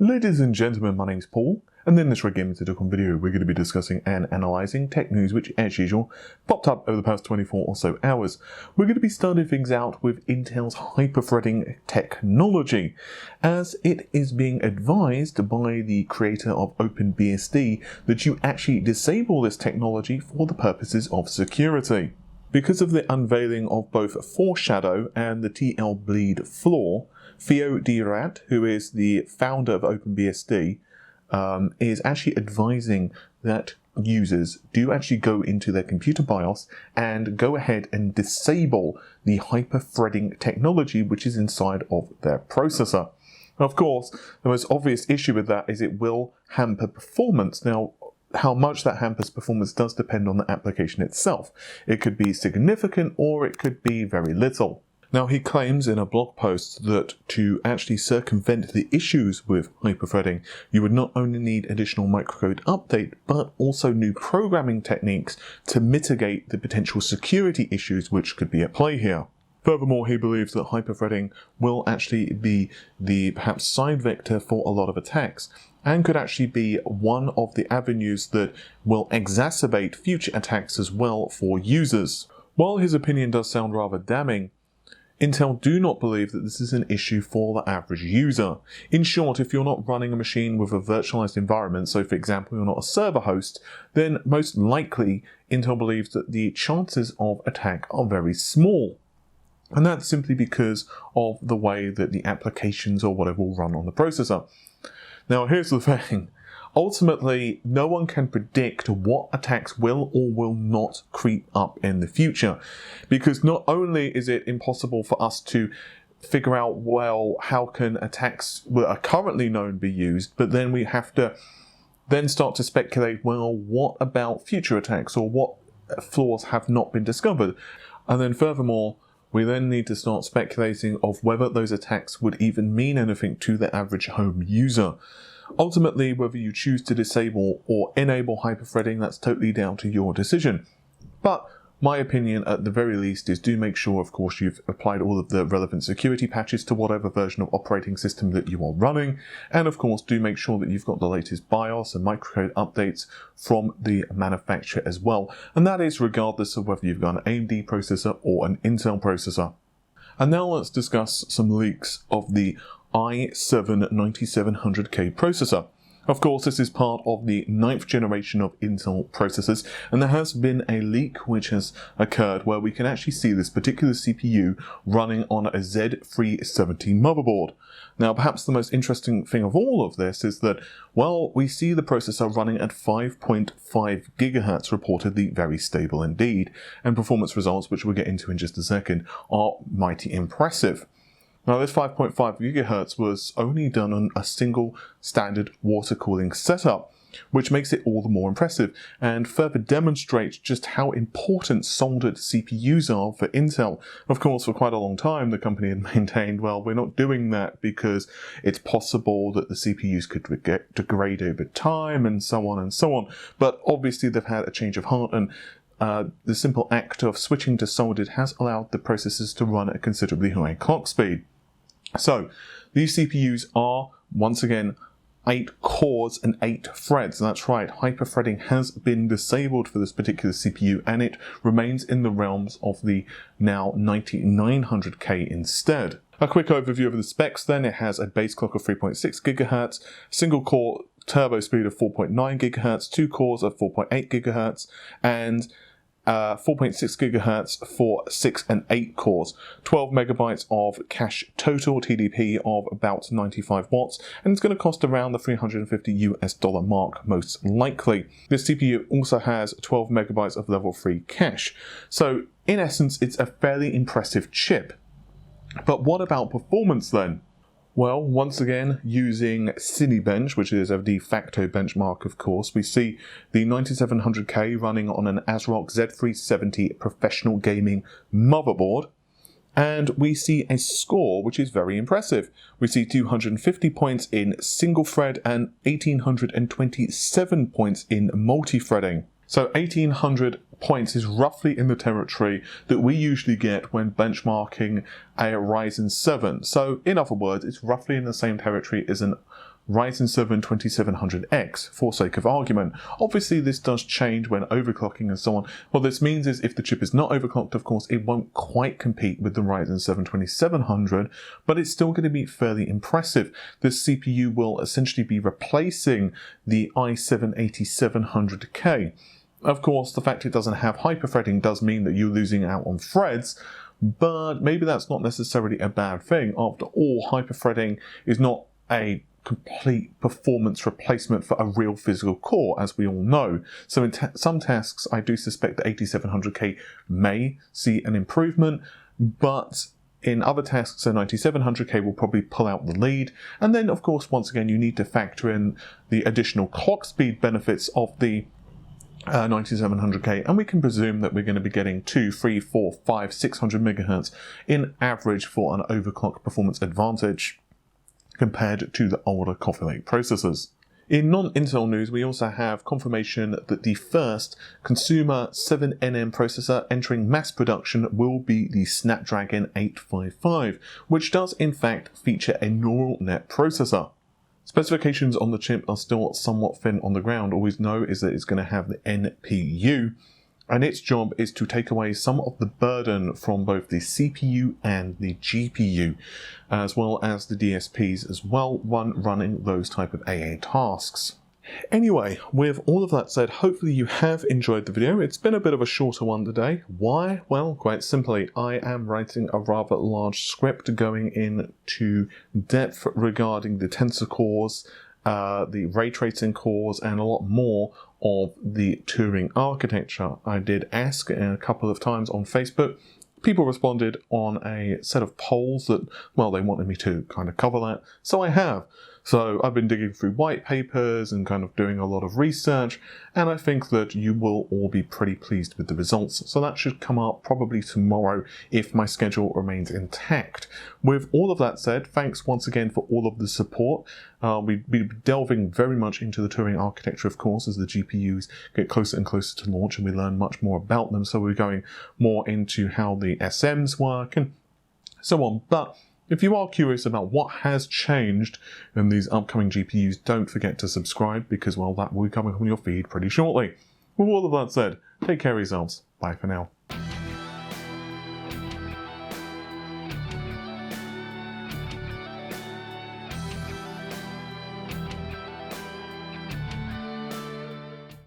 Ladies and gentlemen, my name's Paul, and in this Red Gaming Tutorial video we're going to be discussing and analysing tech news which, as usual, popped up over the past 24 or so hours. We're going to be starting things out with Intel's hyper-threading technology, as it is being advised by the creator of OpenBSD that you actually disable this technology for the purposes of security. Because of the unveiling of both Foreshadow and the TL Bleed flaw, Theo Dirac, who is the founder of OpenBSD, is actually advising that users do actually go into their computer BIOS and go ahead and disable the hyper-threading technology which is inside of their processor. Of course, the most obvious issue with that is it will hamper performance. Now, how much that hampers performance does depend on the application itself. It could be significant or it could be very little. Now, he claims in a blog post that to actually circumvent the issues with hyperthreading, you would not only need additional microcode update, but also new programming techniques to mitigate the potential security issues which could be at play here. Furthermore, he believes that hyperthreading will actually be the perhaps side vector for a lot of attacks, and could actually be one of the avenues that will exacerbate future attacks as well for users. While his opinion does sound rather damning, Intel do not believe that this is an issue for the average user. In short, if you're not running a machine with a virtualized environment, so for example you're not a server host, then most likely Intel believes that the chances of attack are very small. And that's simply because of the way that the applications or whatever will run on the processor. Now, here's the thing. Ultimately, no one can predict what attacks will or will not creep up in the future. Because not only is it impossible for us to figure out, well, how can attacks that are currently known be used, but then we have to then start to speculate, well, what about future attacks, or what flaws have not been discovered? And then furthermore, we then need to start speculating of whether those attacks would even mean anything to the average home user. Ultimately, whether you choose to disable or enable hyperthreading, that's totally down to your decision. But my opinion, at the very least, is do make sure, of course, you've applied all of the relevant security patches to whatever version of operating system that you are running. And of course, do make sure that you've got the latest BIOS and microcode updates from the manufacturer as well. And that is regardless of whether you've got an AMD processor or an Intel processor. And now let's discuss some leaks of the I7-9700K processor. Of course, this is part of the 9th generation of Intel processors, and there has been a leak which has occurred where we can actually see this particular CPU running on a Z370 motherboard. Now, perhaps the most interesting thing of all of this is that, well, we see the processor running at 5.5 GHz, reportedly very stable indeed, and performance results, which we'll get into in just a second, are mighty impressive. Now, this 5.5 GHz was only done on a single standard water cooling setup, which makes it all the more impressive and further demonstrates just how important soldered CPUs are for Intel. Of course, for quite a long time, the company had maintained, well, we're not doing that because it's possible that the CPUs could degrade over time and so on and so on. But obviously, they've had a change of heart, and the simple act of switching to soldered has allowed the processors to run at a considerably higher clock speed. So, these CPUs are, once again, 8 cores and 8 threads. That's right, hyperthreading has been disabled for this particular CPU, and it remains in the realms of the now 9900K instead. A quick overview of the specs then. It has a base clock of 3.6 GHz, single core turbo speed of 4.9 GHz, 2 cores of 4.8 GHz, and 4.6 GHz for 6 and 8 cores, 12 megabytes of cache total, TDP of about 95 watts, and it's going to cost around the $350 mark most likely. This CPU also has 12 megabytes of level 3 cache. So in essence, it's a fairly impressive chip. But what about performance then? Well, once again, using Cinebench, which is a de facto benchmark, of course, we see the 9700K running on an ASRock Z370 professional gaming motherboard, and we see a score which is very impressive. We see 250 points in single thread and 1827 points in multi-threading. So 1800 points is roughly in the territory that we usually get when benchmarking a Ryzen 7. So in other words, it's roughly in the same territory as an Ryzen 7 2700X for sake of argument. Obviously this does change when overclocking and so on. What this means is if the chip is not overclocked, of course, it won't quite compete with the Ryzen 7 2700, but it's still going to be fairly impressive. This CPU will essentially be replacing the i7-9700K. Of course, the fact it doesn't have hyperthreading does mean that you're losing out on threads, but maybe that's not necessarily a bad thing. After all, hyperthreading is not a complete performance replacement for a real physical core, as we all know. So in some tasks, I do suspect the 8700K may see an improvement, but in other tasks, the 9700K will probably pull out the lead. And then, of course, once again, you need to factor in the additional clock speed benefits of the 9700K, and we can presume that we're going to be getting 2, 3, 4, 5, 600 megahertz in average for an overclock performance advantage compared to the older Coffee Lake processors. In non-Intel news, we also have confirmation that the first consumer 7nm processor entering mass production will be the Snapdragon 855, which does in fact feature a neural net processor. Specifications on the chip are still somewhat thin on the ground. All we know is that it's going to have the NPU, and its job is to take away some of the burden from both the CPU and the GPU, as well as the DSPs as well, when running those type of AA tasks. Anyway, with all of that said, hopefully you have enjoyed the video. It's been a bit of a shorter one today. Why? Well, quite simply, I am writing a rather large script going into depth regarding the tensor cores, the ray tracing cores, and a lot more of the Turing architecture. I did ask a couple of times on Facebook. People responded on a set of polls that, well, they wanted me to kind of cover that, so I have. So I've been digging through white papers and kind of doing a lot of research, and I think that you will all be pretty pleased with the results. So that should come up probably tomorrow if my schedule remains intact. With all of that said, thanks once again for all of the support. We'll be delving very much into the Turing architecture, of course, as the GPUs get closer and closer to launch and we learn much more about them. So we're going more into how the SMs work and so on. But if you are curious about what has changed in these upcoming GPUs, don't forget to subscribe because, well, that will be coming on your feed pretty shortly. With all of that said, take care of yourselves. Bye for now.